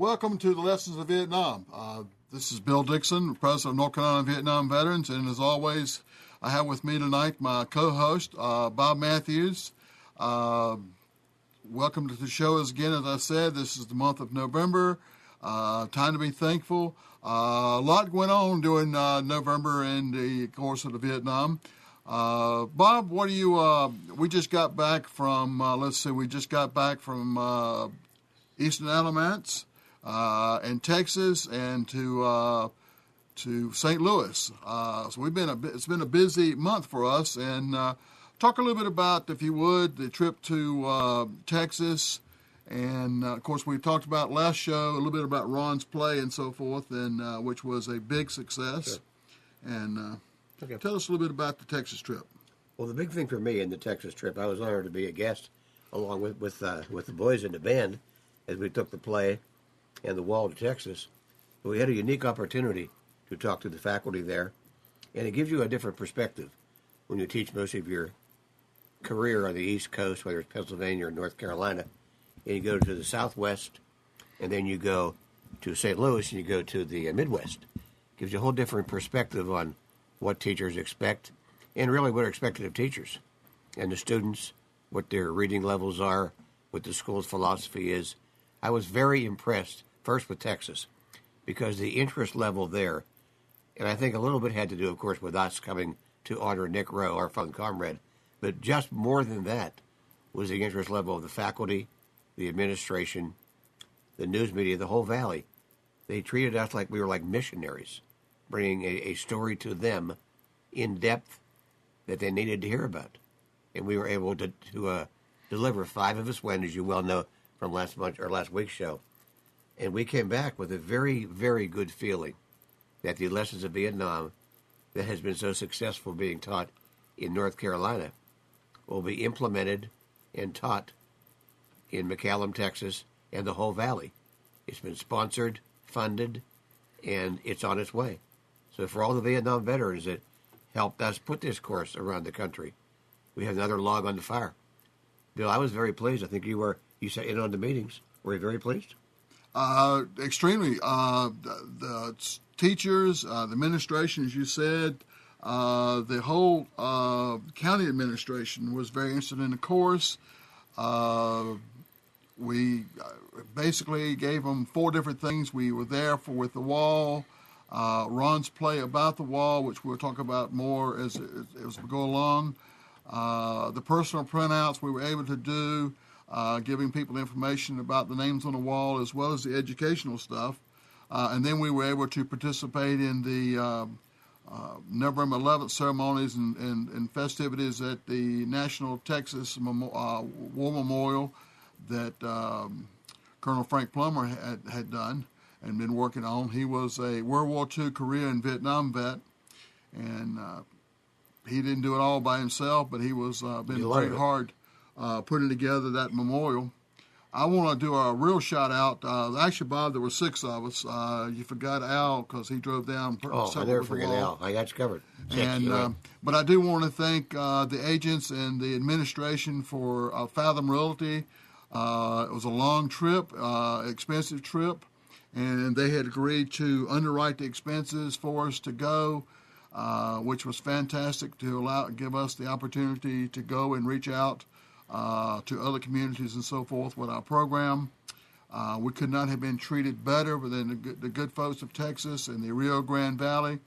Welcome to the Lessons of Vietnam. This is Bill Dixon, President of North Carolina Vietnam Veterans, and as always, I have with me tonight my co-host, Bob Matthews. Welcome to the show again. As I said, this is the month of November. Time to be thankful. A lot going on during November in the course of the Vietnam. Bob, what do you? We just got back from. We just got back from Eastern Alamance in Texas and to St. Louis. So it's been a busy month for us. And talk a little bit about, if you would, the trip to Texas. And, of course, we talked about last show a little bit about Ron's play and so forth, and which was a big success. Sure. And tell us a little bit about the Texas trip. Well, the big thing for me in the Texas trip, I was honored to be a guest along with the boys in the band as we took the play and the wall to Texas. But we had a unique opportunity to talk to the faculty there, and it gives you a different perspective when you teach most of your career on the East Coast, whether it's Pennsylvania or North Carolina. And you go to the Southwest, and then you go to St. Louis, and you go to the Midwest. Gives you a whole different perspective on what teachers expect, and really what are expected of teachers and the students, what their reading levels are, what the school's philosophy is. I was very impressed, first with Texas, because the interest level there, and I think a little bit had to do, of course, with us coming to honor Nick Rowe, our fun comrade, but just more than that was the interest level of the faculty, the administration, the news media, the whole valley. They treated us like we were like missionaries, bringing a story to them in depth that they needed to hear about. And we were able to deliver 5 of us went, as you well know from last week's show. And we came back with a very, very good feeling that the lessons of Vietnam that has been so successful being taught in North Carolina will be implemented and taught in McAllen, Texas, and the whole valley. It's been sponsored, funded, and it's on its way. So for all the Vietnam veterans that helped us put this course around the country, we have another log on the fire. Bill, I was very pleased. I think you sat in on the meetings. Were you very pleased? Extremely. The teachers, the administration, as you said, the whole county administration was very interested in the course. We basically gave them 4 different things. We were there with the wall, Ron's play about the wall, which we'll talk about more as we go along. The personal printouts we were able to do, giving people information about the names on the wall as well as the educational stuff. And then we were able to participate in the November 11th ceremonies and festivities at the National Texas War Memorial that Colonel Frank Plummer had done and been working on. He was a World War II Korea and Vietnam vet, and he didn't do it all by himself, but he was been very hard putting together that memorial. I want to do a real shout out. Actually, Bob, there were 6 of us. You forgot Al because he drove down. I never forget Al. I got you covered. But I do want to thank the agents and the administration for Fathom Realty. It was a long trip, expensive trip, and they had agreed to underwrite the expenses for us to go, which was fantastic to give us the opportunity to go and reach out to other communities and so forth with our program. We could not have been treated better than the good folks of Texas and the Rio Grande Valley.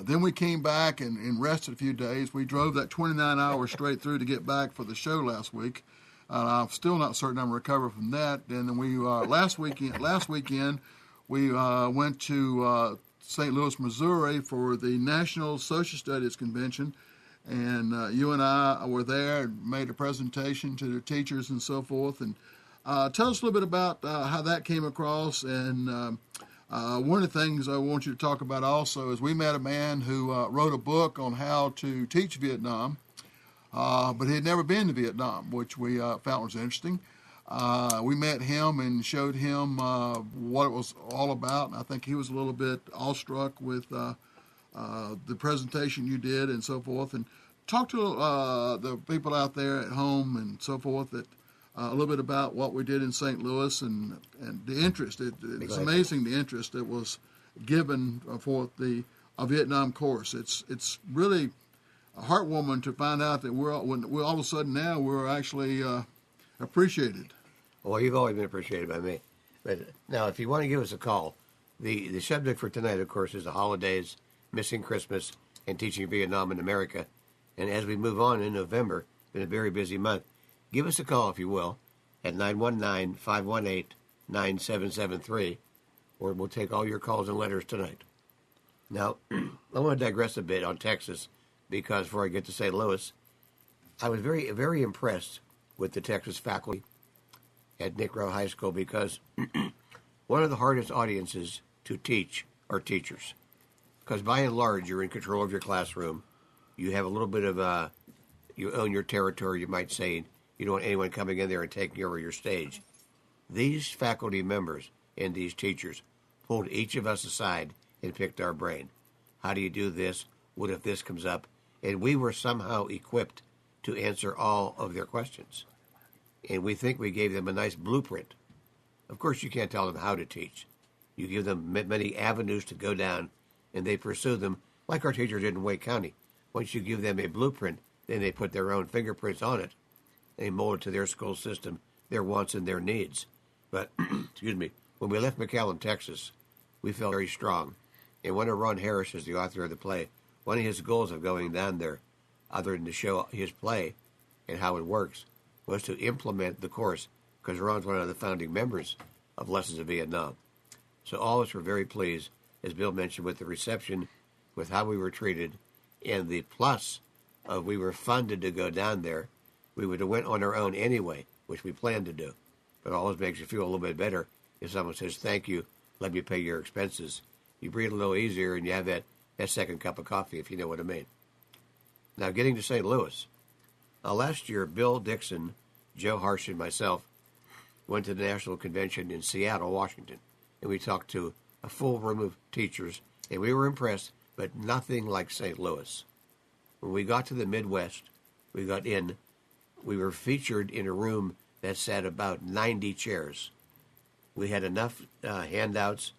Then we came back and rested a few days. We drove that 29 hours straight through to get back for the show last week. I'm still not certain I'm recovered from that. And then we last weekend we went to St. Louis, Missouri for the National Social Studies Convention. And you and I were there and made a presentation to the teachers and so forth. And tell us a little bit about how that came across. And one of the things I want you to talk about also is we met a man who wrote a book on how to teach Vietnam, but he had never been to Vietnam, which we found was interesting. We met him and showed him what it was all about. And I think he was a little bit awestruck with the presentation you did and so forth. And talk to the people out there at home and so forth that a little bit about what we did in St. Louis and the interest. It's amazing the interest that was given for the Vietnam course. It's really heartwarming to find out that we're all of a sudden now we're actually appreciated. Well, you've always been appreciated by me. But now, if you want to give us a call, the subject for tonight, of course, is the holidays, missing Christmas, and teaching Vietnam in America. And as we move on in November, been a very busy month, give us a call, if you will, at 919-518-9773, or we'll take all your calls and letters tonight. Now, I want to digress a bit on Texas, because before I get to St. Louis, I was very, very impressed with the Texas faculty at Nick Rowe High School, because one of the hardest audiences to teach are teachers. Because by and large, you're in control of your classroom. You have a little bit of, you own your territory, you might say. You don't want anyone coming in there and taking over your stage. These faculty members and these teachers pulled each of us aside and picked our brain. How do you do this? What if this comes up? And we were somehow equipped to answer all of their questions. And we think we gave them a nice blueprint. Of course, you can't tell them how to teach. You give them many avenues to go down, and they pursue them like our teachers did in Wake County. Once you give them a blueprint, then they put their own fingerprints on it. They mold it to their school system, their wants and their needs. But, excuse me, when we left McAllen, Texas, we felt very strong. And one of Ron Harris is the author of the play. One of his goals of going down there, other than to show his play and how it works, was to implement the course, because Ron's one of the founding members of Lessons of Vietnam. So all of us were very pleased, as Bill mentioned, with the reception, with how we were treated, and the plus of we were funded to go down there. We would have went on our own anyway, which we planned to do. But it always makes you feel a little bit better if someone says, thank you, let me pay your expenses. You breathe a little easier, and you have that second cup of coffee, if you know what I mean. Now, getting to St. Louis. Last year, Bill Dixon, Joe Harsh, and myself went to the National Convention in Seattle, Washington. And we talked to a full room of teachers, and we were impressed, but nothing like St. Louis. When we got to the Midwest, we were featured in a room that sat about 90 chairs. We had enough handouts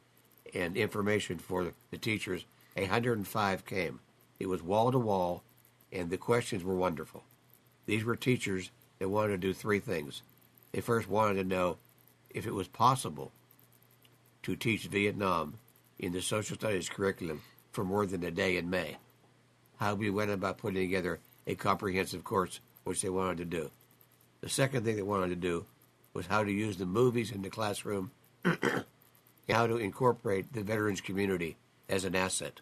and information for the teachers. 105 came. It was wall to wall, and the questions were wonderful. These were teachers that wanted to do three things. They first wanted to know if it was possible to teach Vietnam in the social studies curriculum for more than a day in May. How we went about putting together a comprehensive course, which they wanted to do. The second thing they wanted to do was how to use the movies in the classroom, how to incorporate the veterans community as an asset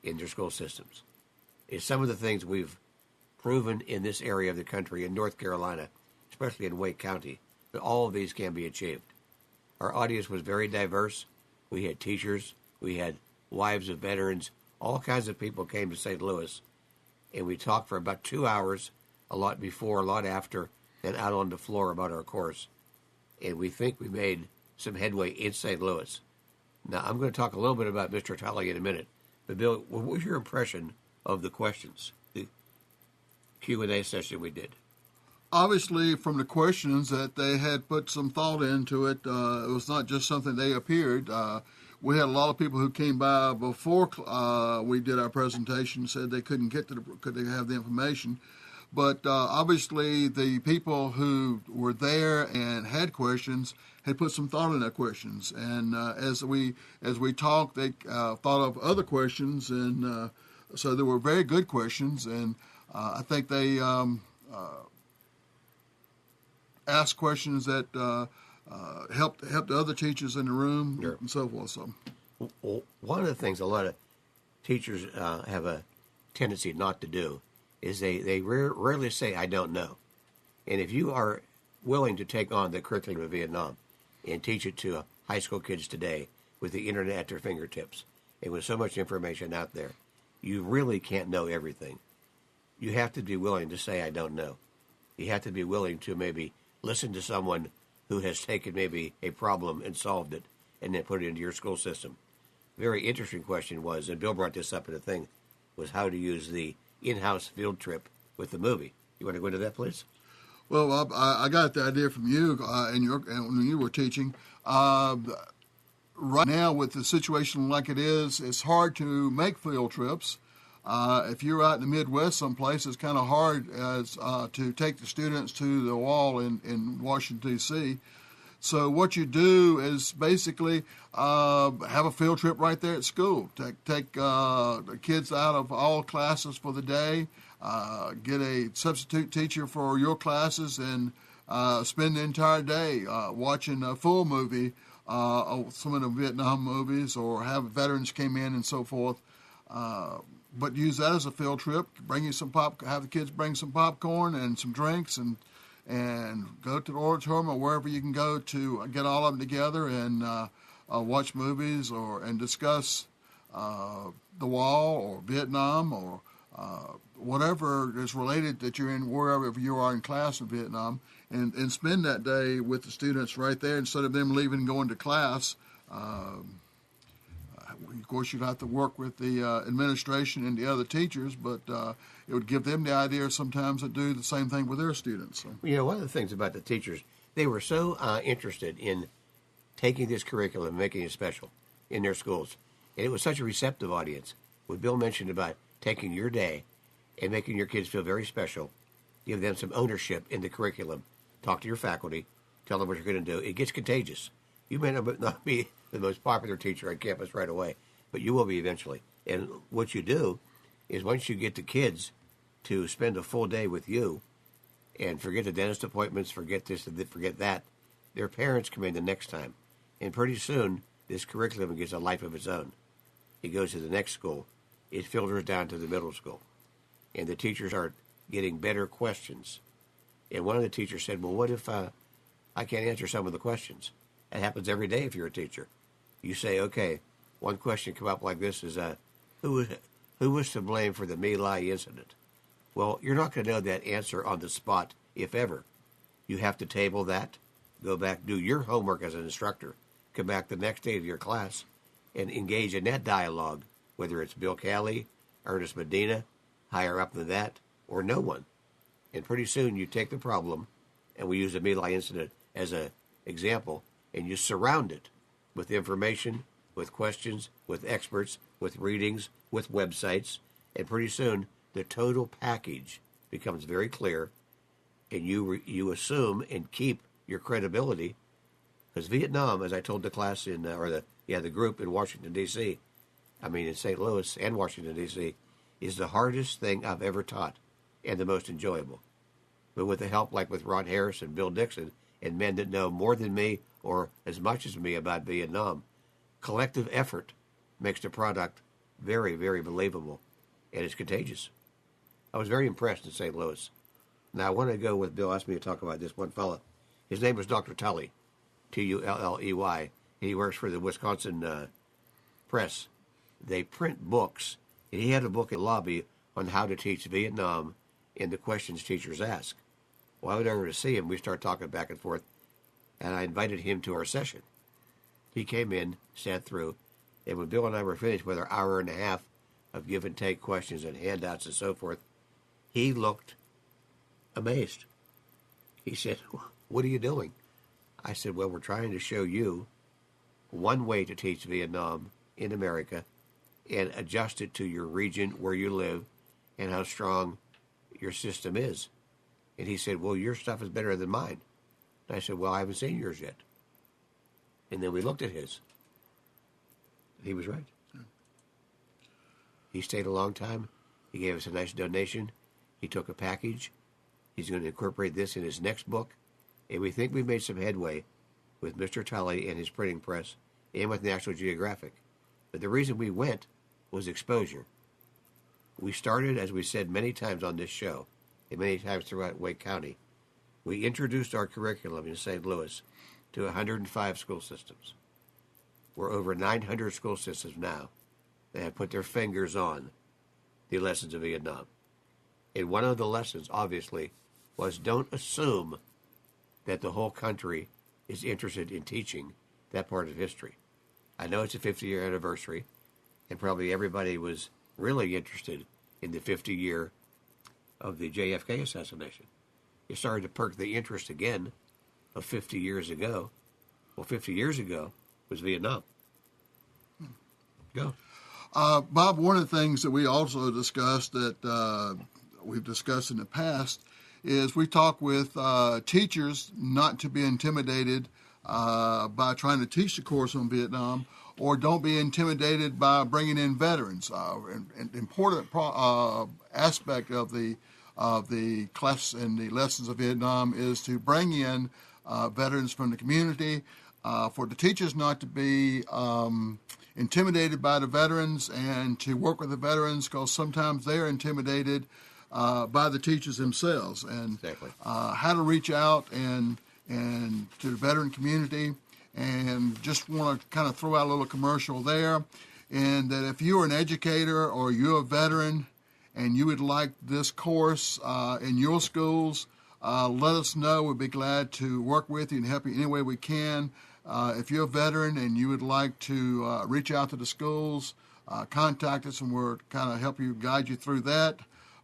in their school systems. It's some of the things we've proven in this area of the country, in North Carolina, especially in Wake County, that all of these can be achieved. Our audience was very diverse. We had teachers, we had wives of veterans, all kinds of people came to St. Louis, and we talked for about 2 hours, a lot before, a lot after, and out on the floor about our course. And we think we made some headway in St. Louis. Now, I'm going to talk a little bit about Mr. Tully in a minute, but Bill, what was your impression of the questions, the Q&A session we did? Obviously, from the questions that they had put some thought into it, it was not just something they appeared. We had a lot of people who came by before we did our presentation, said they couldn't could they have the information. But obviously, the people who were there and had questions had put some thought in their questions. And as we talked, they thought of other questions, and so there were very good questions. And I think they asked questions that helped the other teachers in the room, sure, and so forth. So, well, one of the things a lot of teachers have a tendency not to do is they rarely say, I don't know. And if you are willing to take on the curriculum of Vietnam and teach it to high school kids today with the internet at their fingertips and with so much information out there, you really can't know everything. You have to be willing to say, I don't know. You have to be willing to maybe listen to someone who has taken maybe a problem and solved it and then put it into your school system. Very interesting question was, and Bill brought this up in a thing, was how to use the in-house field trip with the movie. You want to go into that, please? Well, I got the idea from you and when you were teaching. Right now, with the situation like it is, it's hard to make field trips. If you're out in the Midwest someplace, it's kind of hard to take the students to the wall in Washington, D.C. So what you do is basically have a field trip right there at school. Take the kids out of all classes for the day. Get a substitute teacher for your classes and spend the entire day watching a full movie, some of the Vietnam movies, or have veterans came in and so forth. But use that as a field trip. Bring you some have the kids bring some popcorn and some drinks, and go to the auditorium or wherever you can go to get all of them together and watch movies and discuss the wall or Vietnam or whatever is related that you're in, wherever you are in class in Vietnam, and spend that day with the students right there instead of them leaving and going to class. Of course, you'd have to work with the administration and the other teachers, but it would give them the idea sometimes to do the same thing with their students. So. You know, one of the things about the teachers, they were so interested in taking this curriculum and making it special in their schools. And it was such a receptive audience. What Bill mentioned about taking your day and making your kids feel very special, give them some ownership in the curriculum, talk to your faculty, tell them what you're going to do. It gets contagious. You may not be the most popular teacher on campus right away, but you will be eventually. And what you do is once you get the kids to spend a full day with you and forget the dentist appointments, forget this, forget that, their parents come in the next time. And pretty soon, this curriculum gets a life of its own. It goes to the next school. It filters down to the middle school. And the teachers are getting better questions. And one of the teachers said, well, what if I can't answer some of the questions? That happens every day if you're a teacher. You say, okay, one question come up like this is, who was to blame for the My Lai incident? Well, you're not going to know that answer on the spot, if ever. You have to table that, go back, do your homework as an instructor, come back the next day to your class, and engage in that dialogue, whether it's Bill Calley, Ernest Medina, higher up than that, or no one. And pretty soon you take the problem, and we use the My Lai incident as an example, and you surround it with information, with questions, with experts, with readings, with websites, and pretty soon the total package becomes very clear, and you assume and keep your credibility. Because Vietnam, as I told the class the group in Washington, D.C., in St. Louis and Washington, D.C., is the hardest thing I've ever taught and the most enjoyable. But with the help, like with Ron Harris and Bill Dixon, and men that know more than me or as much as me about Vietnam, collective effort makes the product very, very believable, and it's contagious. I was very impressed in St. Louis. Now, I want to go with Bill asked me to talk about this one fella. His name was Dr. Tully, Tulley, and he works for the Wisconsin Press. They print books, and he had a book in the lobby on how to teach Vietnam and the questions teachers ask. Well, I went over to see him. We started talking back and forth, and I invited him to our session. He came in, sat through, and when Bill and I were finished with our hour and a half of give and take questions and handouts and so forth, he looked amazed. He said, "What are you doing?" I said, "Well, we're trying to show you one way to teach Vietnam in America and adjust it to your region where you live and how strong your system is." And he said, "Well, your stuff is better than mine." And I said, "Well, I haven't seen yours yet." And then we looked at his. He was right. Yeah. He stayed a long time. He gave us a nice donation. He took a package. He's going to incorporate this in his next book. And we think we've made some headway with Mr. Tully and his printing press and with National Geographic. But the reason we went was exposure. We started, as we said many times on this show, and many times throughout Wake County, we introduced our curriculum in St. Louis to 105 school systems. We're over 900 school systems now that have put their fingers on the lessons of Vietnam. And one of the lessons, obviously, was don't assume that the whole country is interested in teaching that part of history. I know it's a 50-year anniversary, and probably everybody was really interested in the 50-year of the JFK assassination. it started to perk the interest again of 50 years ago. Well, 50 years ago was Vietnam. Go. Bob, one of the things that we also discussed that we've discussed in the past is we talk with teachers not to be intimidated by trying to teach the course on Vietnam, or don't be intimidated by bringing in veterans. An important aspect of the class and the lessons of Vietnam is to bring in veterans from the community, for the teachers not to be intimidated by the veterans and to work with the veterans, because sometimes they're intimidated by the teachers themselves. And Exactly. How to reach out and to the veteran community. And just want to kind of throw out a little commercial there, and that if you're an educator or you're a veteran and you would like this course in your schools, let us know. We'd be glad to work with you and help you any way we can. If you're a veteran and you would like to reach out to the schools, contact us, and we'll kind of help you, guide you through that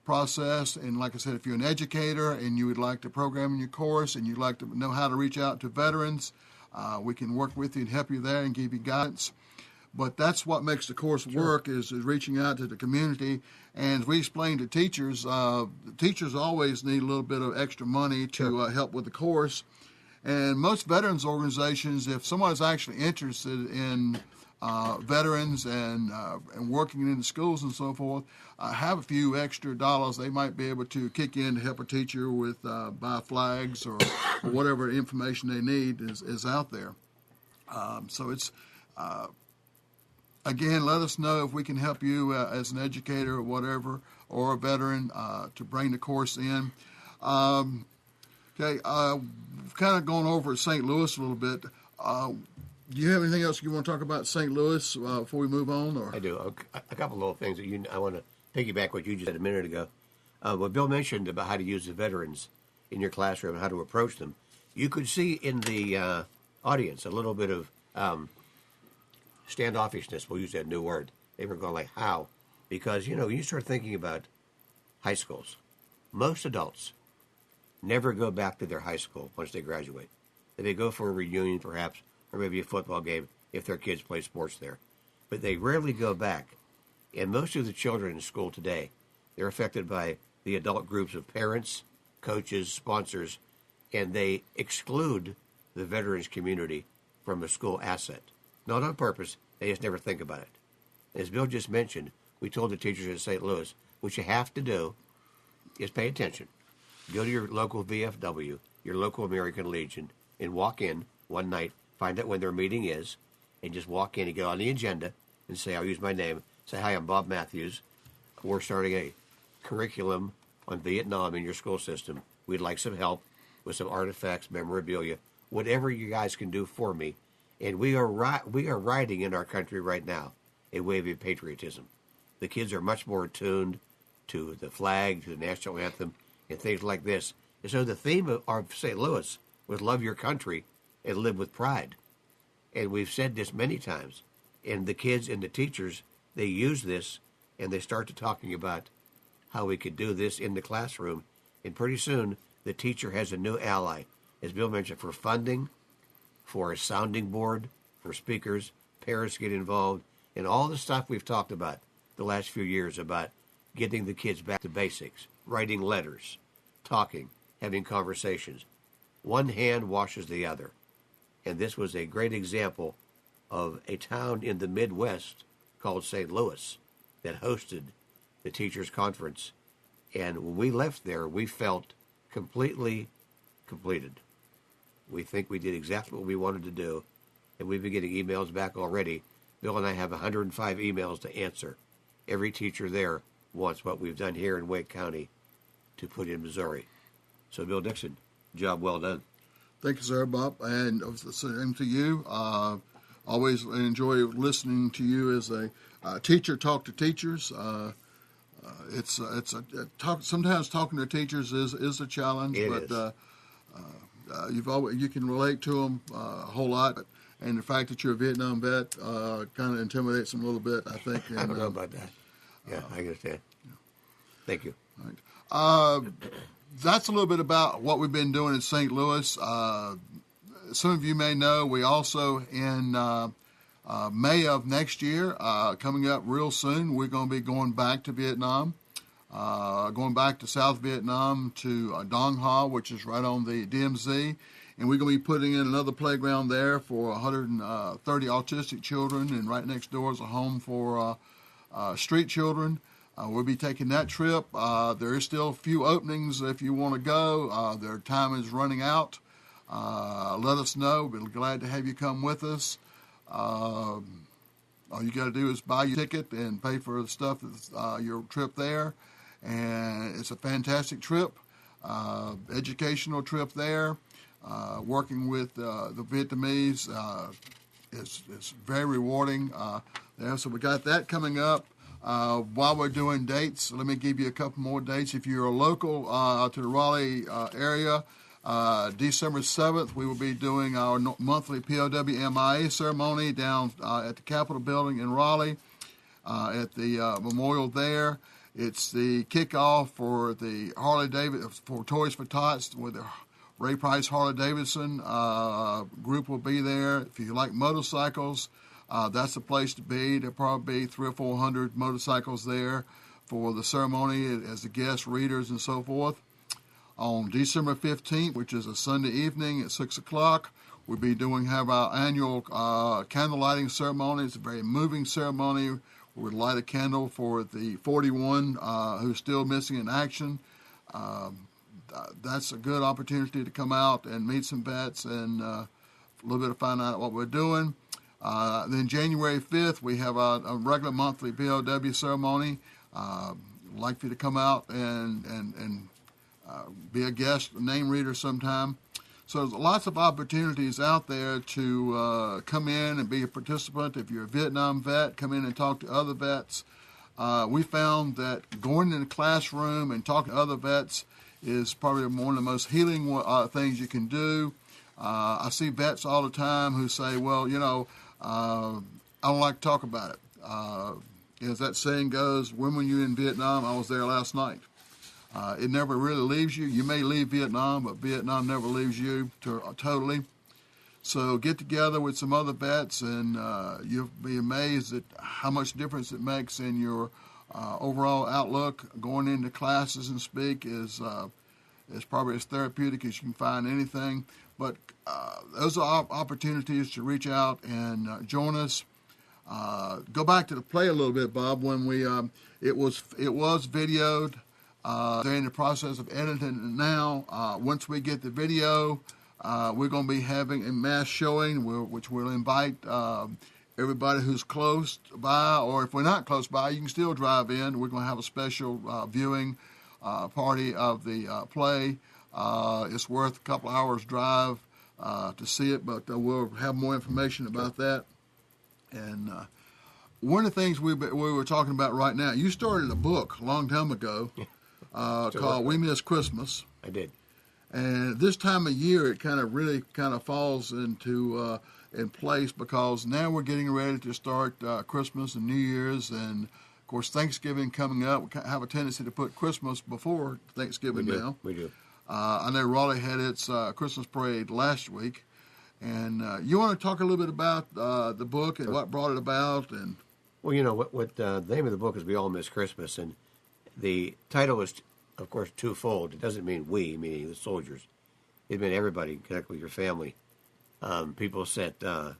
process. And like I said, if you're an educator and you would like to program in your course and you'd like to know how to reach out to veterans, we can work with you and help you there and give you guidance. But that's what makes the course work, is reaching out to the community. And as we explain to teachers, the teachers always need a little bit of extra money to help with the course. And most veterans organizations, if someone's actually interested in veterans and working in the schools and so forth, have a few extra dollars they might be able to kick in to help a teacher with buy flags or whatever information they need is out there. So it's, again, let us know if we can help you as an educator or whatever, or a veteran, to bring the course in. Okay, we've kind of gone over St. Louis a little bit. Do you have anything else you want to talk about St. Louis before we move on? Or? I do. A couple of little things that I want to piggyback what you just said a minute ago. What Bill mentioned about how to use the veterans in your classroom, how to approach them. You could see in the audience a little bit of standoffishness. We'll use that new word. They were going like, how? Because, you start thinking about high schools. Most adults never go back to their high school once they graduate. They go for a reunion, perhaps, or maybe a football game if their kids play sports there. But they rarely go back. And most of the children in school today, they're affected by the adult groups of parents, coaches, sponsors, and they exclude the veterans community from a school asset. Not on purpose, they just never think about it. As Bill just mentioned, we told the teachers in St. Louis, what you have to do is pay attention. Go to your local VFW, your local American Legion, and walk in one night, find out when their meeting is, and just walk in and get on the agenda and say, I'll use my name, say, hi, I'm Bob Matthews. We're starting a curriculum on Vietnam in your school system. We'd like some help with some artifacts, memorabilia, whatever you guys can do for me. And we are riding in our country right now a wave of patriotism. The kids are much more attuned to the flag, to the national anthem, and things like this. And so the theme of St. Louis was love your country and live with pride. And we've said this many times. And the kids and the teachers, they use this, and they start to talking about how we could do this in the classroom. And pretty soon, the teacher has a new ally, as Bill mentioned, for funding, for a sounding board, for speakers, parents get involved, and all the stuff we've talked about the last few years about getting the kids back to basics, writing letters, talking, having conversations. One hand washes the other. And this was a great example of a town in the Midwest called St. Louis that hosted the teachers' conference. And when we left there, we felt completely completed. We think we did exactly what we wanted to do, and we've been getting emails back already. Bill and I have 105 emails to answer. Every teacher there wants what we've done here in Wake County to put in Missouri. So, Bill Dixon, job well done. Thank you, sir, Bob, and same to you. Always enjoy listening to you as a teacher talk to teachers. Sometimes talking to teachers is a challenge, but you can relate to them a whole lot. And the fact that you're a Vietnam vet kind of intimidates them a little bit, I think. And, I don't know about that. Yeah, I understand. Yeah. Thank you. All right. that's a little bit about what we've been doing in St. Louis. Some of you may know we also in May of next year, coming up real soon, we're going to be going back to Vietnam, going back to South Vietnam to Dong Ha, which is right on the DMZ. And we're going to be putting in another playground there for 130 autistic children. And right next door is a home for street children. We'll be taking that trip. There is still a few openings if you want to go. Their time is running out. Let us know. We'll be glad to have you come with us. All you got to do is buy your ticket and pay for the stuff that's your trip there. And it's a fantastic trip, educational trip there. Working with the Vietnamese is very rewarding there. So we got that coming up. While we're doing dates, let me give you a couple more dates. If you're a local to the Raleigh area, December 7th, we will be doing our monthly POW MIA ceremony down at the Capitol Building in Raleigh at the memorial there. It's the kickoff for the for Toys for Tots with the Ray Price Harley-Davidson group will be there. If you like motorcycles, that's the place to be. There'll probably be 300 or 400 motorcycles there for the ceremony as the guest readers and so forth. On December 15th, which is a Sunday evening at 6 o'clock, we'll be have our annual candle lighting ceremony. It's a very moving ceremony. We would light a candle for the 41 who's still missing in action. That's a good opportunity to come out and meet some vets and a little bit of find out what we're doing. Then January 5th, we have a regular monthly POW ceremony. I'd like for you to come out and be a guest, a name reader sometime. So there's lots of opportunities out there to come in and be a participant. If you're a Vietnam vet, come in and talk to other vets. We found that going in the classroom and talking to other vets is probably one of the most healing things you can do. I see vets all the time who say, well, I don't like to talk about it. As that saying goes, when were you in Vietnam? I was there last night. It never really leaves you. You may leave Vietnam, but Vietnam never leaves you totally. So get together with some other vets, and you'll be amazed at how much difference it makes in your overall outlook. Going into classes and speak is probably as therapeutic as you can find anything. But those are opportunities to reach out and join us. Go back to the play a little bit, Bob. When it was videoed. They're in the process of editing it now. Once we get the video, we're going to be having a mass showing, which will invite everybody who's close by, or if we're not close by, you can still drive in. We're going to have a special viewing party of the play. It's worth a couple hours drive to see it, but we'll have more information about that. And one of the things we were talking about right now, you started a book a long time ago called We Miss Christmas. I did. And this time of year, it really falls into in place because now we're getting ready to start Christmas and New Year's, and of course Thanksgiving coming up. We have a tendency to put Christmas before Thanksgiving now. We do. I know Raleigh had its Christmas parade last week, and you want to talk a little bit about the book and what brought it about? And well, what the name of the book is We All Miss Christmas, and the title is, of course, twofold. It doesn't mean we, meaning the soldiers. It meant everybody connect with your family. People set a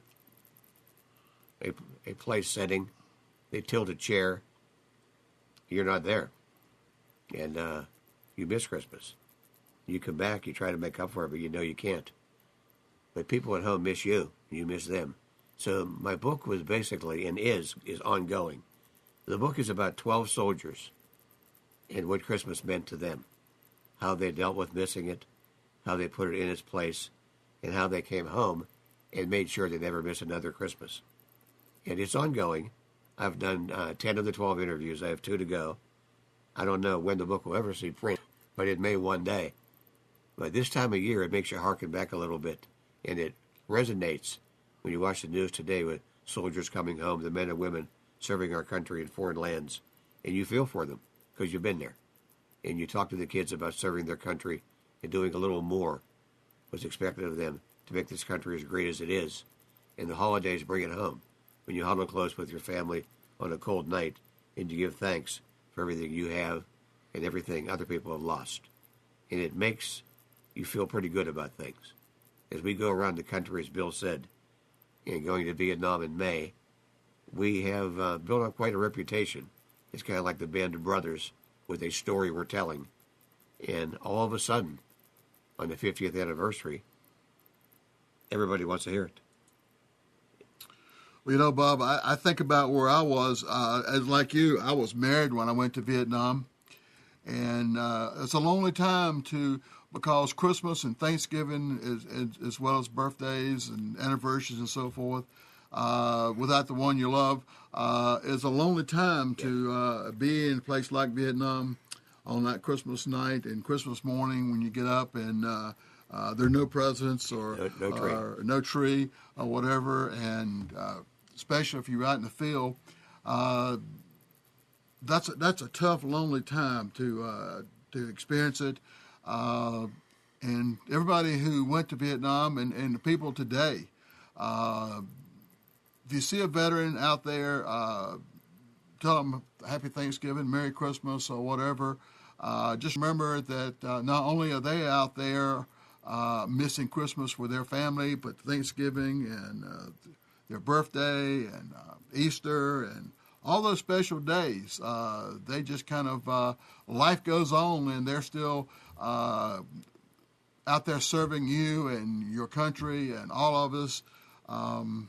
place setting. They tilt a chair. You're not there. And you miss Christmas. You come back, you try to make up for it, but you know you can't. But people at home miss you, and you miss them. So my book was basically, and is ongoing. The book is about 12 soldiers and what Christmas meant to them, how they dealt with missing it, how they put it in its place, and how they came home and made sure they never miss another Christmas. And it's ongoing. I've done 10 of the 12 interviews. I have 2 to go. I don't know when the book will ever see print, but it may one day. But this time of year, it makes you harken back a little bit, and it resonates when you watch the news today with soldiers coming home, the men and women serving our country in foreign lands, and you feel for them because you've been there. and you talk to the kids about serving their country and doing a little more what's expected of them to make this country as great as it is. And the holidays bring it home when you huddle close with your family on a cold night and you give thanks for everything you have and everything other people have lost. And it makes you feel pretty good about things. As we go around the country, as Bill said, and going to Vietnam in May, we have built up quite a reputation. It's kind of like the Band of Brothers with a story we're telling. And all of a sudden, on the 50th anniversary, everybody wants to hear it. Well, you know, Bob, I think about where I was. As like you, I was married when I went to Vietnam. And it's a lonely time because Christmas and Thanksgiving, as well as birthdays and anniversaries and so forth, without the one you love, is a lonely time to be in a place like Vietnam on that Christmas night and Christmas morning when you get up and there are no presents or no tree or whatever, and especially if you're out in the field, that's a tough, lonely time to experience it. And everybody who went to Vietnam and the people today, if you see a veteran out there, tell them Happy Thanksgiving, Merry Christmas, or whatever. Just remember that not only are they out there missing Christmas with their family, but Thanksgiving and their birthday and Easter and all those special days. They just kind of, life goes on and they're still out there serving you and your country and all of us. And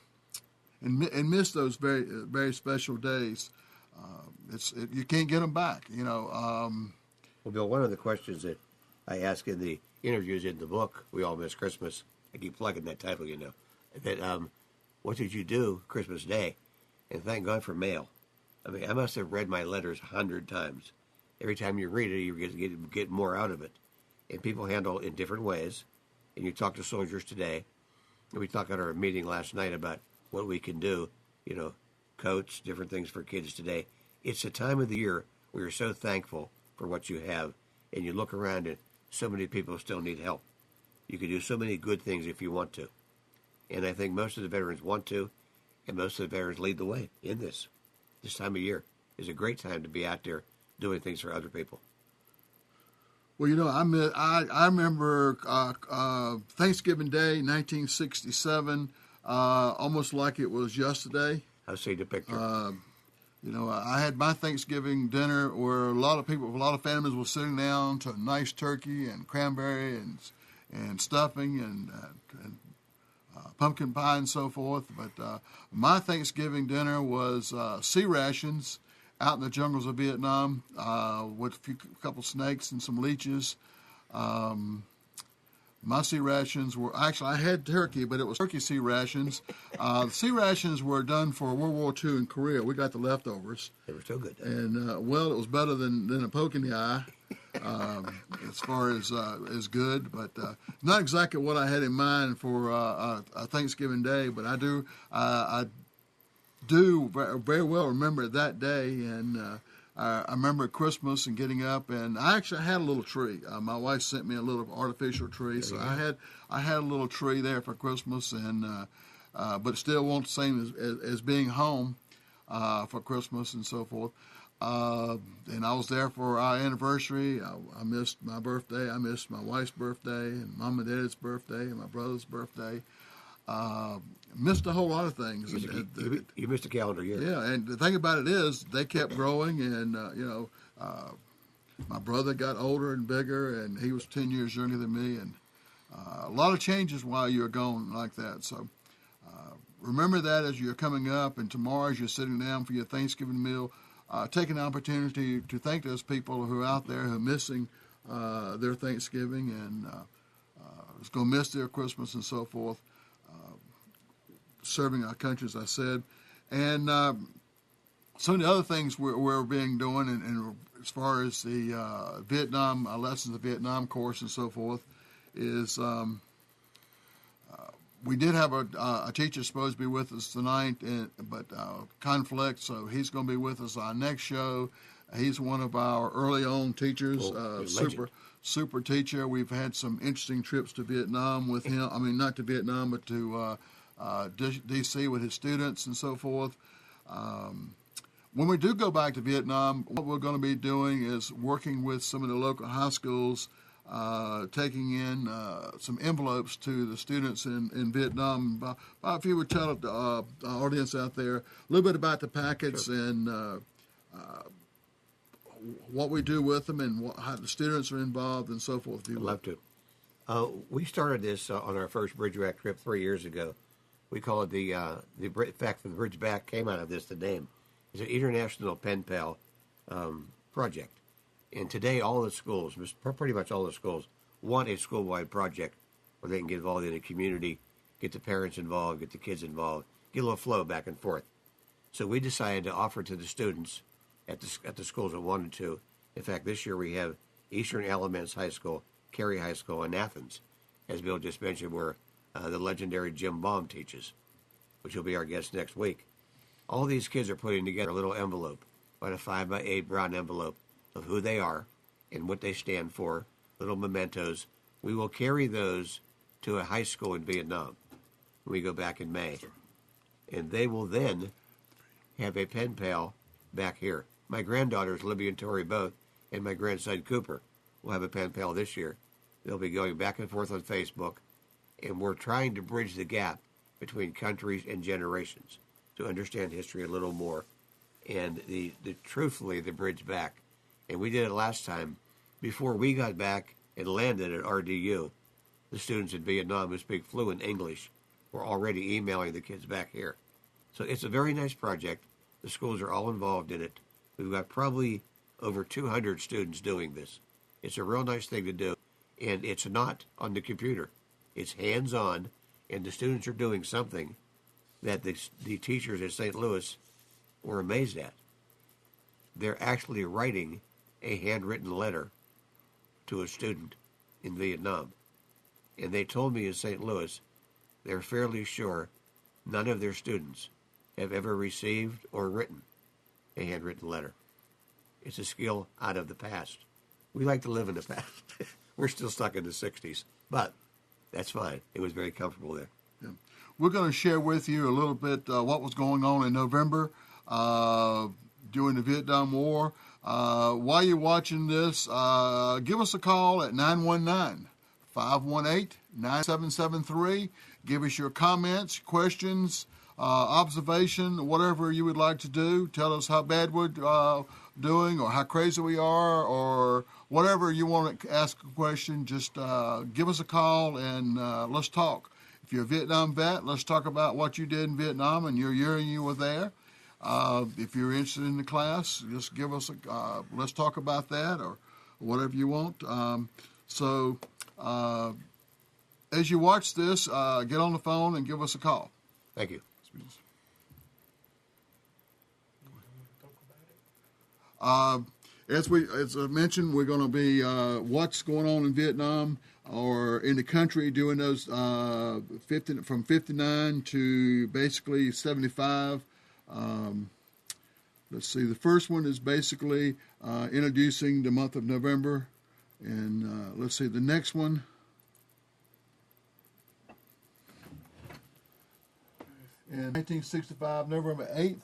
miss those very, very special days. You can't get them back, you know. Well, Bill, one of the questions that I ask in the interviews in the book, We All Miss Christmas, I keep plugging that title, you know, that what did you do Christmas Day? And thank God for mail. I mean, I must have read my letters 100 times. Every time you read it, you get more out of it. And people handle it in different ways. And you talk to soldiers today. And we talked at our meeting last night about what we can do, you know, coats, different things for kids today. It's a time of the year where you're so thankful for what you have, and you look around and so many people still need help. You can do so many good things if you want to. And I think most of the veterans want to, and most of the veterans lead the way in this. This time of year is a great time to be out there doing things for other people. Well, you know, I remember Thanksgiving Day, 1967, almost like it was yesterday. I'll see the picture. You know, I had my Thanksgiving dinner where a lot of families were sitting down to a nice turkey and cranberry and stuffing and pumpkin pie and so forth. But my Thanksgiving dinner was sea rations out in the jungles of Vietnam with a couple snakes and some leeches. My sea rations were, actually I had turkey, but it was turkey sea rations. The sea rations were done for World War II in Korea. We got the leftovers. They were so good. And, well, it was better than a poke in the eye as far as good, but not exactly what I had in mind for a Thanksgiving Day, but I do very well remember that day, and I remember Christmas and getting up, and I actually had a little tree. My wife sent me a little artificial tree, so I had a little tree there for Christmas, and but it still wasn't the same as being home for Christmas and so forth. And I was there for our anniversary. I missed my birthday. I missed my wife's birthday, and Mom and Dad's birthday, and my brother's birthday. Missed a whole lot of things. You missed a calendar year. Yeah, and the thing about it is they kept growing, and my brother got older and bigger, and he was 10 years younger than me, and a lot of changes while you were gone like that. So remember that as you're coming up, and tomorrow as you're sitting down for your Thanksgiving meal, take an opportunity to thank those people who are out there who are missing their Thanksgiving and is going to miss their Christmas and so forth. Serving our country, as I said, and some of the other things we're being doing, and as far as the Vietnam lessons of Vietnam course and so forth, is we did have a teacher supposed to be with us tonight, but conflict, so he's going to be with us on our next show. He's one of our early on teachers, legend. super teacher. We've had some interesting trips to Vietnam with him. I mean, not to Vietnam, but to D.C. with his students and so forth. When we do go back to Vietnam, what we're going to be doing is working with some of the local high schools, taking in some envelopes to the students in Vietnam. If you would tell the audience out there a little bit about the packets and what we do with them and how the students are involved and so forth. I'd love to. We started this on our first Bridgeback trip 3 years ago. We call it the fact that the Bridgeback came out of this, the name. It's an international pen pal project. And today all the schools, pretty much all the schools, want a school-wide project where they can get involved in the community, get the parents involved, get the kids involved, get a little flow back and forth. So we decided to offer to the students at the schools that wanted to. In fact, this year we have Eastern Alamance High School, Cary High School, and Athens, as Bill just mentioned, where the legendary Jim Baum teaches, which will be our guest next week. All these kids are putting together a little envelope, about a 5x8 brown envelope of who they are and what they stand for, little mementos. We will carry those to a high school in Vietnam when we go back in May. And they will then have a pen pal back here. My granddaughters, Libby and Tori both, and my grandson Cooper will have a pen pal this year. They'll be going back and forth on Facebook, and we're trying to bridge the gap between countries and generations to understand history a little more, and truthfully the bridge back. And we did it last time. Before we got back and landed at RDU, the students in Vietnam who speak fluent English were already emailing the kids back here. So it's a very nice project. The schools are all involved in it. We've got probably over 200 students doing this. It's a real nice thing to do, and it's not on the computer. It's hands-on, and the students are doing something that the teachers at St. Louis were amazed at. They're actually writing a handwritten letter to a student in Vietnam. And they told me in St. Louis they're fairly sure none of their students have ever received or written a handwritten letter. It's a skill out of the past. We like to live in the past. We're still stuck in the 60s, but that's fine. It was very comfortable there. Yeah. We're going to share with you a little bit what was going on in November during the Vietnam War. While you're watching this, give us a call at 919-518-9773. Give us your comments, questions, observation, whatever you would like to do. Tell us how bad we're doing or how crazy we are or whatever you want to ask a question. Just give us a call and let's talk. If you're a Vietnam vet, let's talk about what you did in Vietnam and your year you were there. If you're interested in the class, just give us let's talk about that or whatever you want. As you watch this, get on the phone and give us a call. Thank you. As I mentioned, we're going to be what's going on in Vietnam or in the country during those from 59 to basically 75. Let's see. The first one is basically introducing the month of November, and let's see the next one. In 1965, November 8th,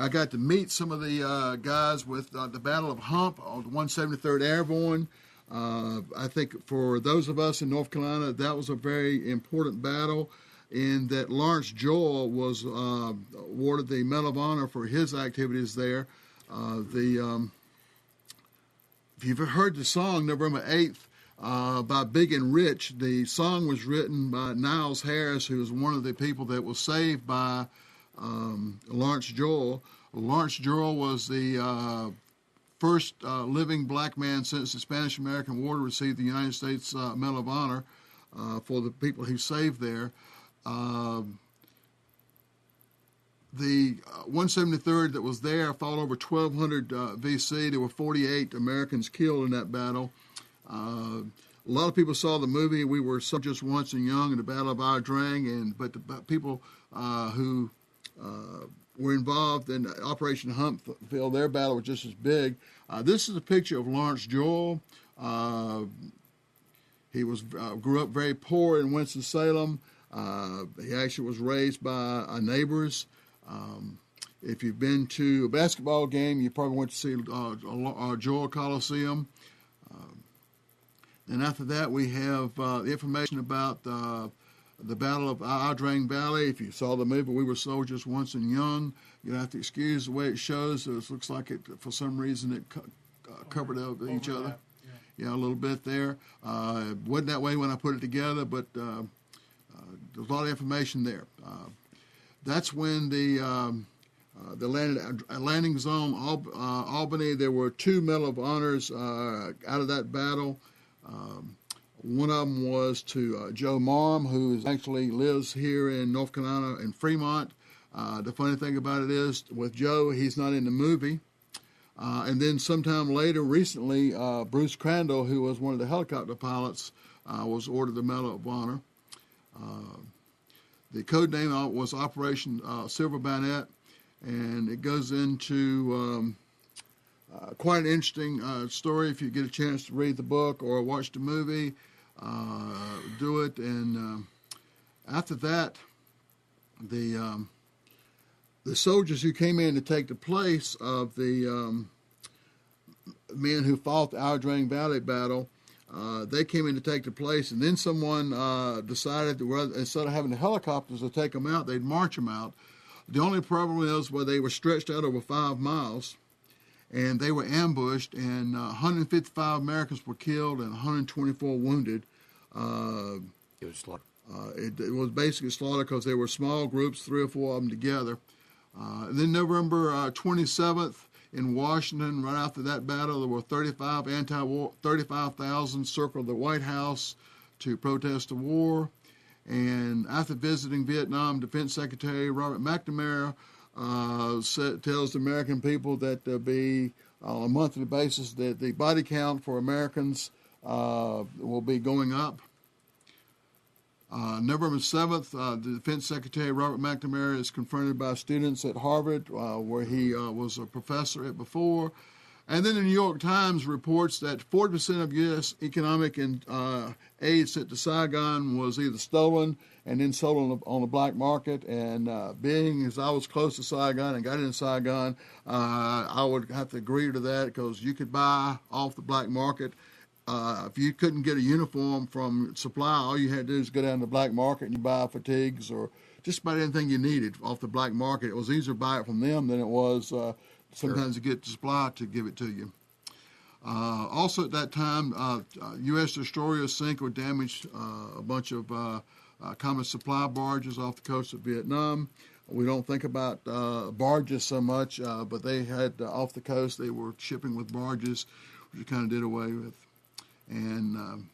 I got to meet some of the guys with the Battle of Hump on the 173rd Airborne. I think for those of us in North Carolina, that was a very important battle, in that Lawrence Joel was awarded the Medal of Honor for his activities there. If you've heard the song November 8th by Big and Rich, the song was written by Niles Harris, who was one of the people that was saved by Lawrence Joel. Lawrence Joel was the first living black man since the Spanish-American War to receive the United States Medal of Honor for the people he saved there. The 173rd that was there fought over 1,200 VC. There were 48 Americans killed in that battle. A lot of people saw the movie We Were Soldiers Once and Young in the Battle of Ia Drang, but the people who were involved in Operation Humpville. Their battle was just as big. This is a picture of Lawrence Joel. He grew up very poor in Winston-Salem. He actually was raised by neighbors. If you've been to a basketball game, you probably went to see Joel Coliseum. And after that, we have the information about the Battle of Ao Drang Valley. If you saw the movie, We Were Soldiers Once and Young. You have to excuse the way it shows. It looks like it, for some reason, it covered over each other. Yeah, a little bit there. It wasn't that way when I put it together, but there's a lot of information there. That's when the landing zone, Albany, there were 2 Medal of Honors out of that battle. One of them was to Joe Marm, who actually lives here in North Carolina in Fremont. The funny thing about it is, with Joe, he's not in the movie. And then sometime later, recently, Bruce Crandall, who was one of the helicopter pilots, was ordered the Medal of Honor. The code name was Operation Silver Bayonet, and it goes into quite an interesting story. If you get a chance to read the book or watch the movie, do it. And after that, the soldiers who came in to take the place of the men who fought the Ao Drang Valley battle, they came in to take the place, and then someone decided that instead of having the helicopters to take them out, they'd march them out. The only problem is where they were stretched out over 5 miles, and they were ambushed, and 155 Americans were killed and 124 wounded. It was slaughtered. It was basically slaughter because they were small groups, 3 or 4 of them together. And then November 27th in Washington, right after that battle, there were 35,000 circled the White House to protest the war. And after visiting Vietnam, Defense Secretary Robert McNamara tells the American people that there'll be, on a monthly basis, that the body count for Americans will be going up. November 7th, the Defense Secretary Robert McNamara is confronted by students at Harvard, where he was a professor at before. And then the New York Times reports that 40% of U.S. economic aid sent to Saigon was either stolen and then sold on the black market. And being as I was close to Saigon and got into Saigon, I would have to agree to that, because you could buy off the black market. If you couldn't get a uniform from Supply, all you had to do is go down to the black market and you buy fatigues or just about anything you needed off the black market. It was easier to buy it from them than it was sometimes to get Supply to give it to you. Also at that time, U.S. destroyers sank or damaged a bunch of common supply barges off the coast of Vietnam. We don't think about barges so much, but they had off the coast, they were shipping with barges, which we kind of did away with. And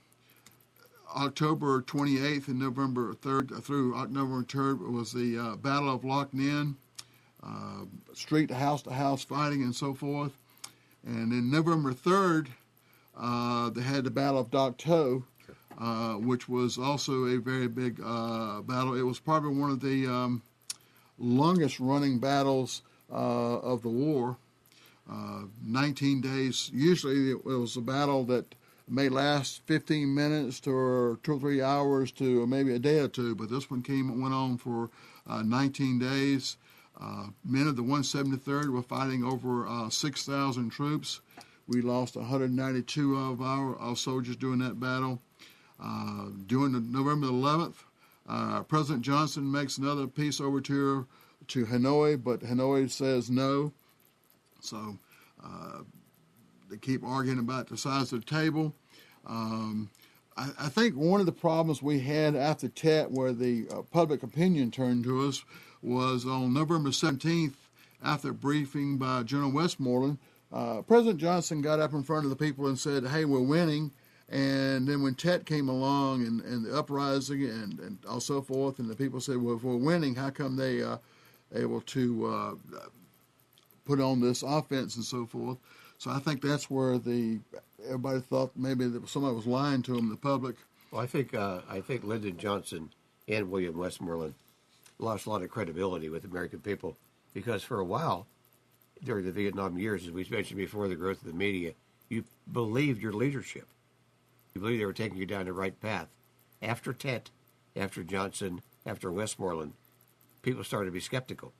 October 28th and November 3rd through November 3rd was the Battle of Loc Ninh, street to house fighting and so forth. And then November 3rd, they had the Battle of Dak To, which was also a very big battle. It was probably one of the longest running battles of the war. 19 days. Usually it was a battle that may last 15 minutes to 2 or 3 hours to maybe a day or two, but this one went on for 19 days. Men of the 173rd were fighting over 6,000 troops. We lost 192 of our soldiers during that battle. During November 11th, President Johnson makes another peace overture to Hanoi, but Hanoi says no. So they keep arguing about the size of the table. I think one of the problems we had after Tet, where the public opinion turned to us, was on November 17th, after a briefing by General Westmoreland, President Johnson got up in front of the people and said, "Hey, we're winning." And then when Tet came along and the uprising and so forth, and the people said, "Well, if we're winning, how come they able to put on this offense and so forth?" So I think that's where everybody thought maybe that somebody was lying to them, the public. Well, I think Lyndon Johnson and William Westmoreland lost a lot of credibility with the American people because for a while, during the Vietnam years, as we mentioned before, the growth of the media, you believed your leadership. You believed they were taking you down the right path. After Tet, after Johnson, after Westmoreland, people started to be skeptical.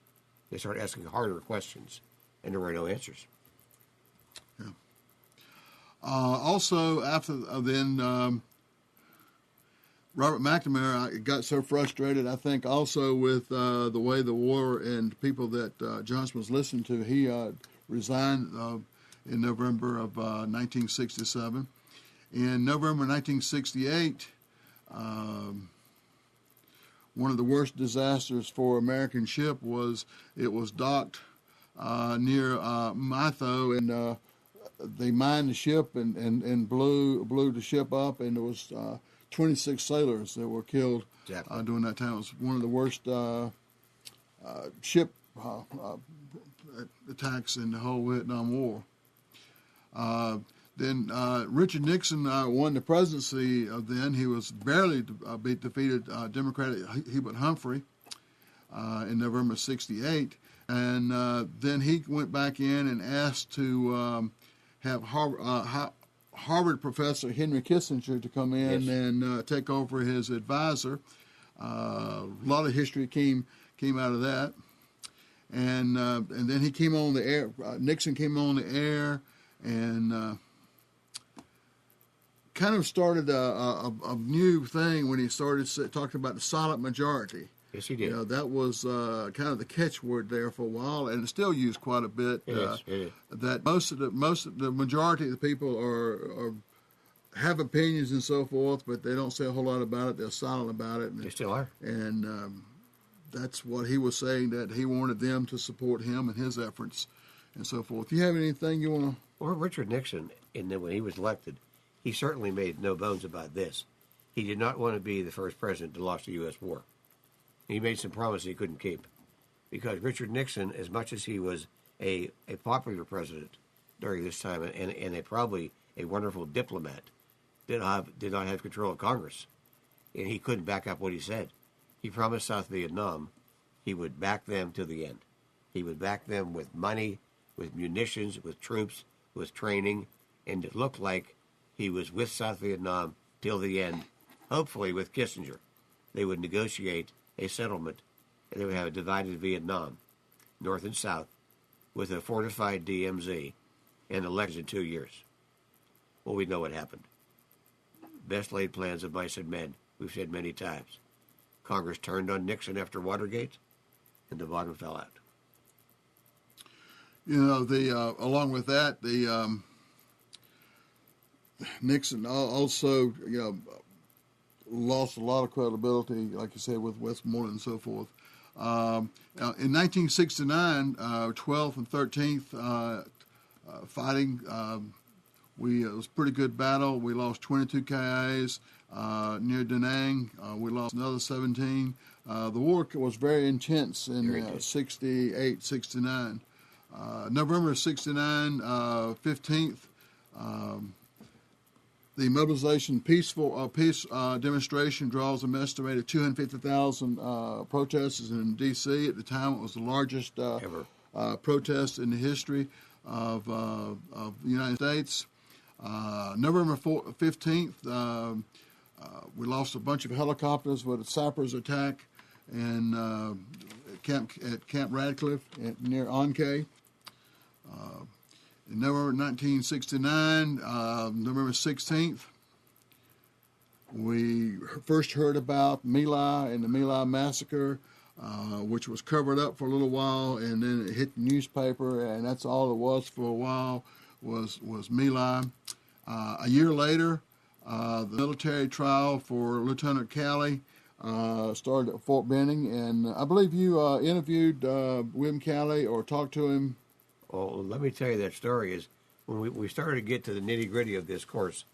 They started asking harder questions, and there were no answers. Yeah. Also, after then, Robert McNamara got so frustrated, I think, also with the way the war and people that Johnson was listening to, he resigned in November of 1967. In November 1968, one of the worst disasters for American ship was it was docked near Mytho, and they mined the ship and blew the ship up, and there was 26 sailors that were killed during that time. It was one of the worst ship attacks in the whole Vietnam War. Then Richard Nixon won the presidency then. He was barely defeated Democratic Hubert Humphrey in November '68. And then he went back in and asked to have Harvard professor Henry Kissinger to come in and take over his advisor. A lot of history came out of that. And then he came on the air. Nixon came on the air and kind of started a new thing when he started talking about the silent majority. Yes, he did. You know, that was kind of the catchword there for a while, and it's still used quite a bit. It is. That most of the majority of the people are have opinions and so forth, but they don't say a whole lot about it. They're silent about it. They still are. And that's what he was saying, that he wanted them to support him and his efforts and so forth. Do you have anything you want to? Well, Richard Nixon, when he was elected, he certainly made no bones about this. He did not want to be the first president to lose the U.S. war. He made some promises he couldn't keep. Because Richard Nixon, as much as he was a popular president during this time and probably a wonderful diplomat, did not have control of Congress. And he couldn't back up what he said. He promised South Vietnam he would back them to the end. He would back them with money, with munitions, with troops, with training, and it looked like he was with South Vietnam till the end, hopefully with Kissinger. They would negotiate a settlement, and they would have a divided Vietnam, North and South, with a fortified DMZ, and elections in 2 years. Well, we know what happened. Best laid plans of mice and men, we've said many times. Congress turned on Nixon after Watergate, and the bottom fell out. You know, along with that, Nixon also, lost a lot of credibility, like you said, with Westmoreland and so forth. In 1969, 12th and 13th fighting, it was a pretty good battle. We lost 22 KIAs near Da Nang. We lost another 17. The war was very intense in 68, 69. November 69, 15th, the mobilization peace demonstration draws an estimated 250,000 protesters in D.C. At the time, it was the largest protest in the history of the United States. November 15th, we lost a bunch of helicopters with a sappers attack at Camp Radcliffe near Ankh. In November 1969, November 16th, we first heard about My Lai and the My Lai massacre, which was covered up for a little while, and then it hit the newspaper, and that's all it was for a while, was My Lai. A year later, the military trial for Lieutenant Calley started at Fort Benning, and I believe you interviewed William Calley or talked to him. Well, let me tell you that story is when we started to get to the nitty-gritty of this course,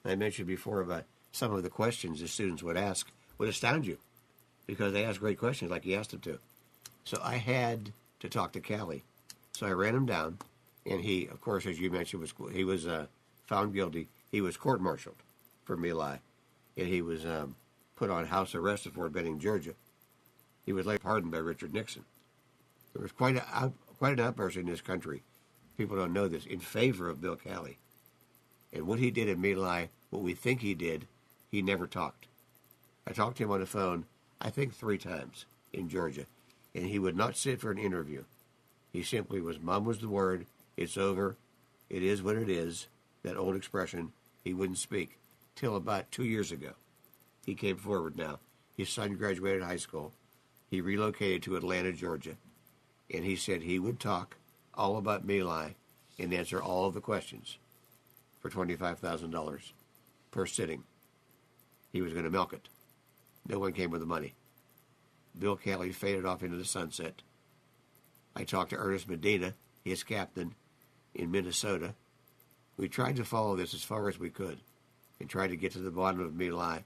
I mentioned before about some of the questions the students would ask would astound you because they asked great questions like you asked them to. So I had to talk to Calley. So I ran him down, and he, of course, as you mentioned, he was found guilty. He was court-martialed for My Lai, and he was put on house arrest at Fort Benning, Georgia. He was later pardoned by Richard Nixon. There was quite an outburst in this country. People don't know this, in favor of Bill Calley. And what he did in My Lai, what we think he did, he never talked. I talked to him on the phone, I think 3 times in Georgia, and he would not sit for an interview. He simply was, Mom was the word, it's over, it is what it is, that old expression. He wouldn't speak till about 2 years ago. He came forward now. His son graduated high school. He relocated to Atlanta, Georgia, and he said he would talk all about My Lai and answer all of the questions for $25,000 per sitting. He was going to milk it. No one came with the money. Bill Calley faded off into the sunset. I talked to Ernest Medina, his captain, in Minnesota. We tried to follow this as far as we could and tried to get to the bottom of My Lai.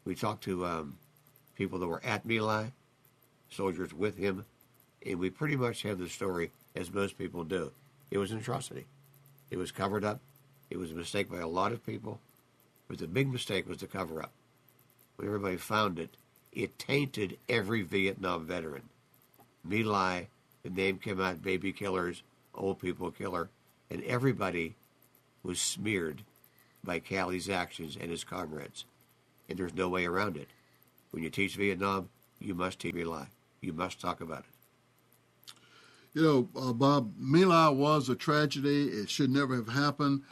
We talked to people that were at My Lai, soldiers with him, and we pretty much have the story as most people do. It was an atrocity. It was covered up. It was a mistake by a lot of people, but the big mistake was the cover-up. When everybody found it, it tainted every Vietnam veteran. My Lai, the name came out, baby killers, old people killer, and everybody was smeared by Calley's actions and his comrades. And there's no way around it. When you teach Vietnam, you must teach My Lai. You must talk about it. You know, Bob, My Lai was a tragedy. It should never have happened.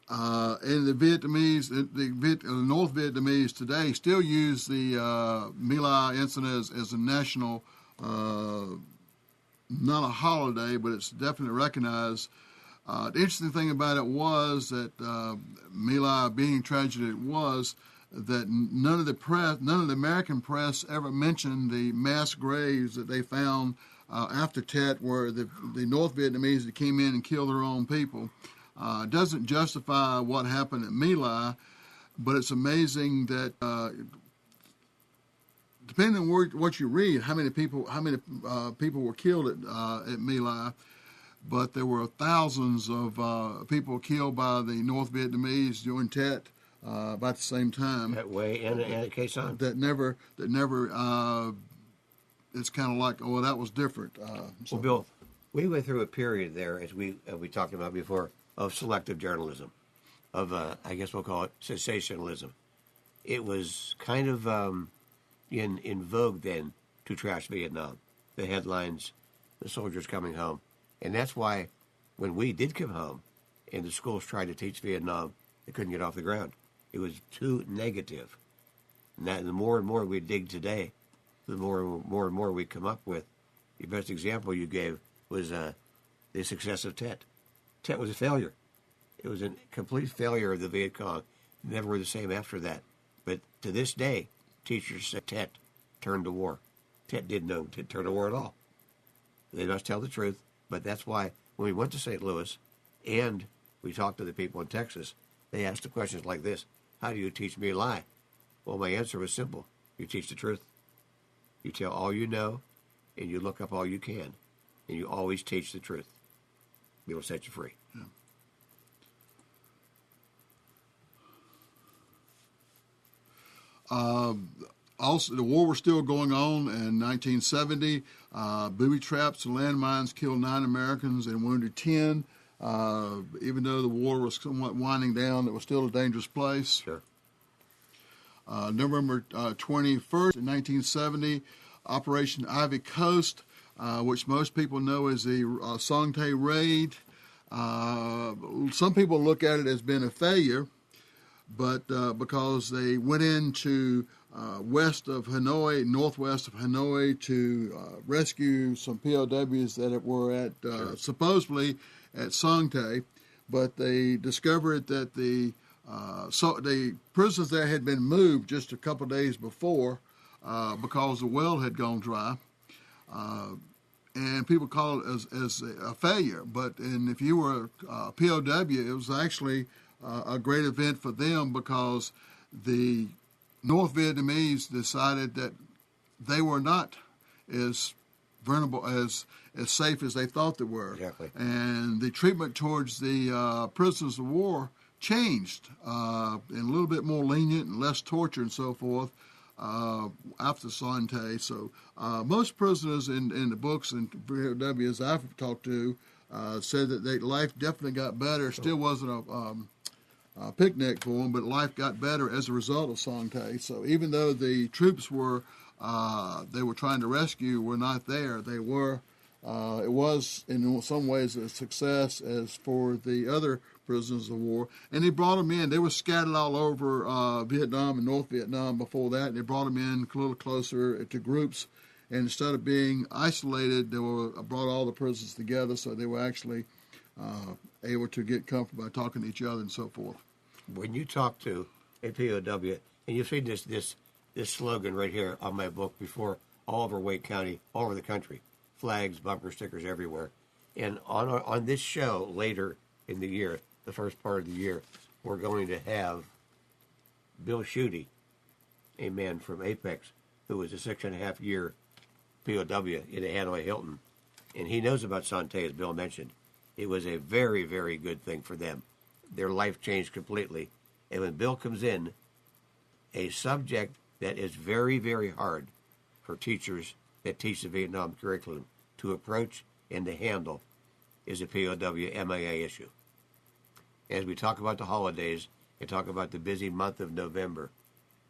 And the Vietnamese, the North Vietnamese today still use the My Lai incident as a national, not a holiday, but it's definitely recognized. The interesting thing about it was that My Lai being tragedy, it was that none of the American press ever mentioned the mass graves that they found after Tet, where the North Vietnamese that came in and killed their own people. Doesn't justify what happened at My Lai, but it's amazing that depending on what you read, how many people were killed at My Lai, but there were thousands of people killed by the North Vietnamese during Tet about the same time. That way, and at Khe Sanh. That never. It's kind of like, oh, that was different. Well, Bill, we went through a period there, as we talked about before, of selective journalism, of I guess we'll call it sensationalism. It was kind of in vogue then to trash Vietnam. The headlines, the soldiers coming home, and that's why when we did come home, and the schools tried to teach Vietnam, they couldn't get off the ground. It was too negative. And the more and more we dig today, the more and more we come up with. The best example you gave was the success of Tet. Tet was a failure. It was a complete failure of the Viet Cong. Never were the same after that. But to this day, teachers said Tet turned to war. Tet didn't know Tet turned to war at all. They must tell the truth. But that's why when we went to St. Louis and we talked to the people in Texas, they asked the questions like this: how do you teach My Lai? Well, my answer was simple. You teach the truth. You tell all you know, and you look up all you can, and you always teach the truth. It'll set you free. Yeah. Also, the war was still going on in 1970. Booby traps and landmines killed 9 Americans and wounded 10. Even though the war was somewhat winding down, it was still a dangerous place. Sure. November 21st, 1970, Operation Ivy Coast, which most people know as the Song Tay Raid. Some people look at it as being a failure, but because they went into west of Hanoi, northwest of Hanoi, to rescue some POWs that were at supposedly at Song Tay, but they discovered that the prisoners there had been moved just a couple of days before because the well had gone dry. And people call it as a failure. And if you were a POW, it was actually a great event for them because the North Vietnamese decided that they were not as vulnerable, as safe as they thought they were. Exactly. And the treatment towards the prisoners of war changed and a little bit more lenient and less torture and so forth. after Sante. So most prisoners in the books and POWs I've talked to said that life definitely got better. Still wasn't a picnic for them, but life got better as a result of Sante. So even though the troops they were trying to rescue were not there, they were. It was in some ways a success as for the other prisoners of war. And they brought them in. They were scattered all over Vietnam and North Vietnam before that. And they brought them in a little closer to groups. And instead of being isolated, they brought all the prisoners together, so they were actually able to get comfort by talking to each other and so forth. When you talk to a POW, and you've seen this slogan right here on my book before, all over Wake County, all over the country, flags, bumper stickers everywhere. And on this show later in the year, the first part of the year, we're going to have Bill Schuette, a man from Apex, who was a 6.5-year POW in a Hanoi Hilton. And he knows about Sante, as Bill mentioned. It was a very, very good thing for them. Their life changed completely. And when Bill comes in, a subject that is very, very hard for teachers that teach the Vietnam curriculum to approach and to handle is a POW MIA issue. As we talk about the holidays and talk about the busy month of November,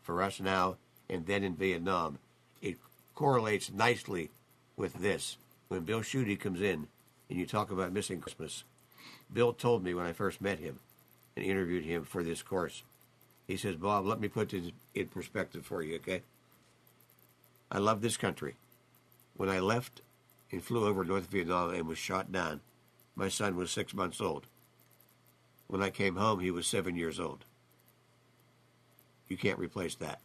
for us now and then in Vietnam, it correlates nicely with this. When Bill Schuette comes in and you talk about missing Christmas, Bill told me when I first met him and interviewed him for this course, he says, Bob, let me put this in perspective for you, okay? I love this country. When I left and flew over North Vietnam and was shot down, my son was 6 months old. When I came home, he was 7 years old. You can't replace that.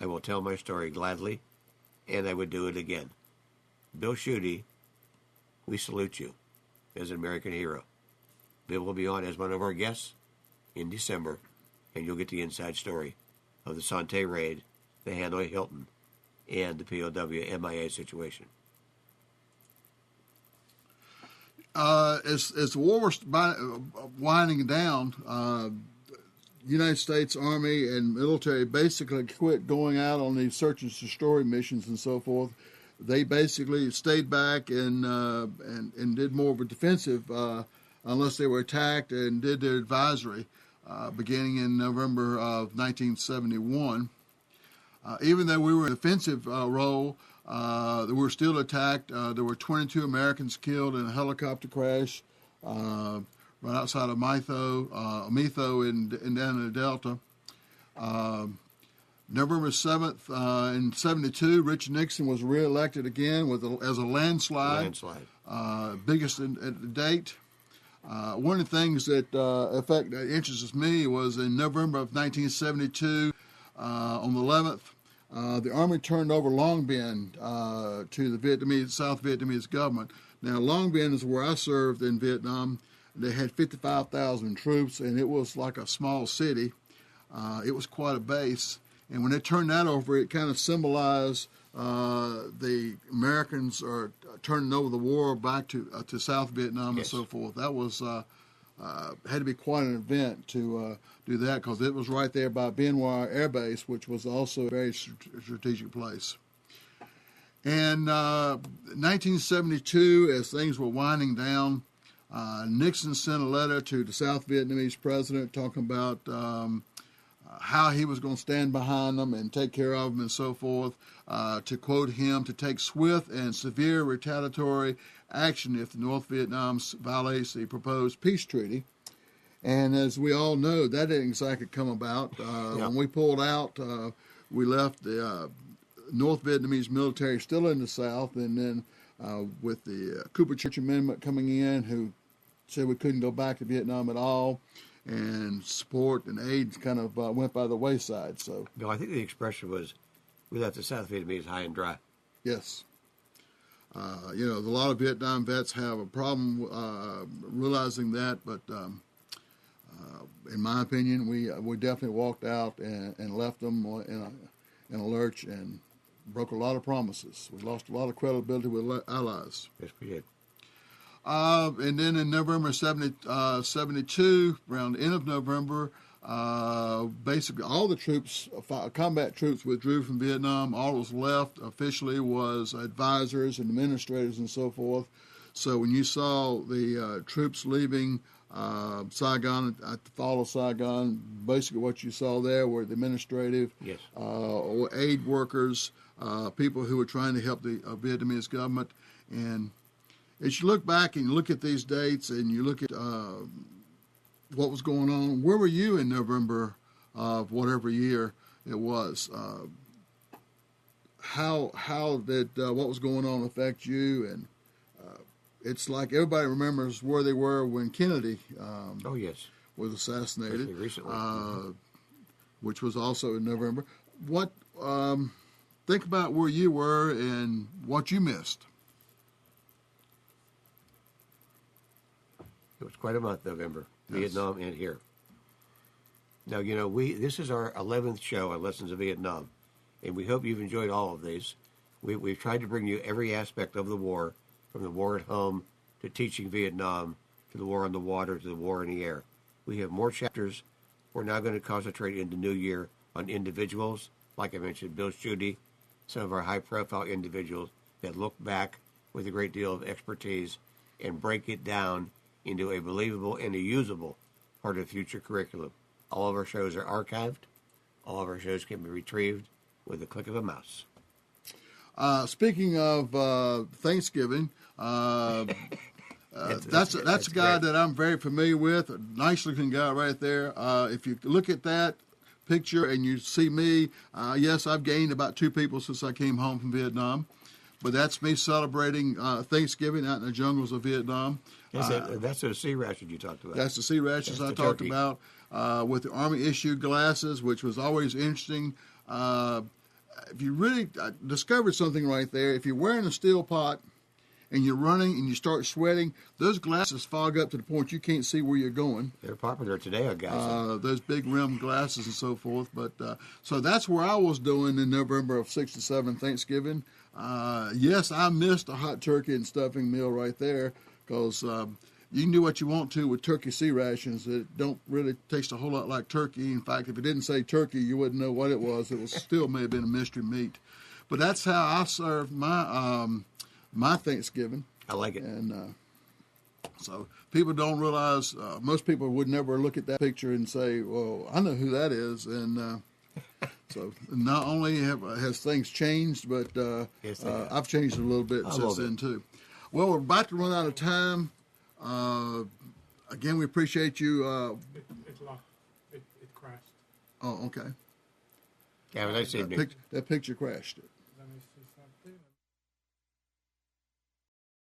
I will tell my story gladly, and I would do it again. Bill Schuette, we salute you as an American hero. Bill will be on as one of our guests in December, and you'll get the inside story of the Sante raid, the Hanoi Hilton, and the POW MIA situation. As the war was winding down, United States Army and military basically quit going out on these search and destroy missions and so forth. They basically stayed back and did more of a defensive, unless they were attacked, and did their advisory beginning in November of 1971. Even though we were in a defensive role, we were still attacked. There were 22 Americans killed in a helicopter crash right outside of Metho and down in the Delta. November 7th, in 72, Richard Nixon was reelected again as a landslide. Biggest to date. One of the things that interests me was in November of 1972, on the 11th, the Army turned over Long Binh to the South Vietnamese government. Now, Long Binh is where I served in Vietnam. They had 55,000 troops, and it was like a small city. It was quite a base. And when they turned that over, it kind of symbolized the Americans are turning over the war back to South Vietnam. Yes. And so forth. That was had to be quite an event to do that, because it was right there by Bien Hoa Air Base, which was also a very strategic place. And 1972, as things were winding down, Nixon sent a letter to the South Vietnamese president talking about how he was going to stand behind them and take care of them and so forth, to quote him, to take swift and severe retaliatory action if the North Vietnam violates the proposed peace treaty. And as we all know, that didn't exactly come about. When we pulled out, we left the North Vietnamese military still in the South, and then with the Cooper Church Amendment coming in, who said we couldn't go back to Vietnam at all, and support and aid kind of went by the wayside. So, no, I think the expression was, we left the South Vietnamese high and dry. Yes. A lot of Vietnam vets have a problem realizing that, but in my opinion, we definitely walked out and left them in a lurch and broke a lot of promises. We lost a lot of credibility with allies. Yes, we did. And then in November 72, around the end of November, basically all the troops, combat troops, withdrew from Vietnam. All that was left officially was advisors and administrators and so forth. So when you saw the troops leaving Saigon at the fall of Saigon, basically what you saw there were the administrative, Yes. or aid workers, people who were trying to help the Vietnamese government. And as you look back and you look at these dates and you look at what was going on, where were you in November of whatever year it was? How did what was going on affect you? And it's like everybody remembers where they were when Kennedy Oh, yes. was assassinated, Especially recently. which was also in November. What think about where you were and what you missed. It was quite a month, November, Yes. Vietnam and here. Now, this is our 11th show on Lessons of Vietnam, and we hope you've enjoyed all of these. We've tried to bring you every aspect of the war, from the war at home to teaching Vietnam to the war on the water to the war in the air. We have more chapters. We're now going to concentrate in the new year on individuals, like I mentioned, Bill Schuette, some of our high-profile individuals that look back with a great deal of expertise and break it down into a believable and a usable part of the future curriculum. All of our shows are archived. All of our shows can be retrieved with a click of a mouse. Speaking of Thanksgiving, that's a guy great. that I'm very familiar with. A nice-looking guy right there. If you look at that picture and you see me, yes, I've gained about 2 people since I came home from Vietnam. But that's me celebrating Thanksgiving out in the jungles of Vietnam. That's the sea ration you talked about. That's the sea rations I That's the talked turkey. about with the Army-issued glasses, which was always interesting. If you really discovered something right there, if you're wearing a steel pot and you're running and you start sweating, those glasses fog up to the point you can't see where you're going. They're popular today, guys. Those big rim glasses and so forth. But so that's where I was doing in November of '67 Thanksgiving. Yes, I missed a hot turkey and stuffing meal right there because you can do what you want to with turkey sea rations. It don't really taste a whole lot like turkey. In fact, if it didn't say turkey, you wouldn't know what it was. It was still may have been a mystery meat. But that's how I served my my Thanksgiving. I like it. And so people don't realize, most people would never look at that picture and say, well, I know who that is. And so not only has things changed, but Yes, they have. I've changed a little bit I since love then, it. too. Well, we're about to run out of time. Again, we appreciate you. It locked. It crashed. Oh, okay. Have a nice evening. That picture crashed. Let me see